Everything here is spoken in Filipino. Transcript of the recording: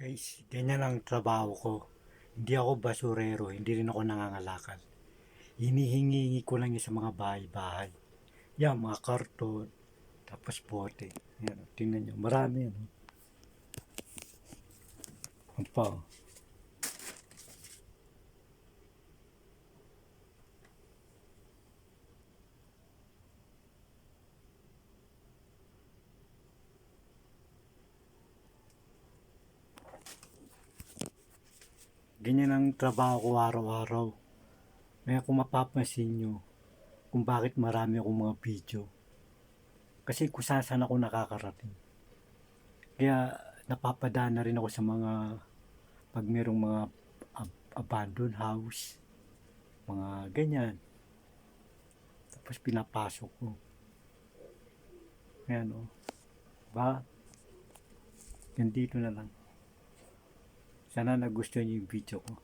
Guys, ganyan ang trabaho ko. Hindi ako basurero, hindi rin ako nangangalakal. Hinihingi ko lang yun sa mga bahay-bahay. Yan, mga karton, tapos bote. Yan, tingnan nyo, marami yan. Ang pa, oh. Ganyan ang trabaho ko araw-araw. Kaya kung mapapansin nyo, kung bakit marami akong mga video. Kasi kung saan ako nakakarating. Kaya napapadaan na rin ako sa mga, pag merong mga abandoned house, mga ganyan. Tapos pinapasok ko. Ayan o. Ba? Yan dito na lang. Sana nagustuhan niyo yung video ko.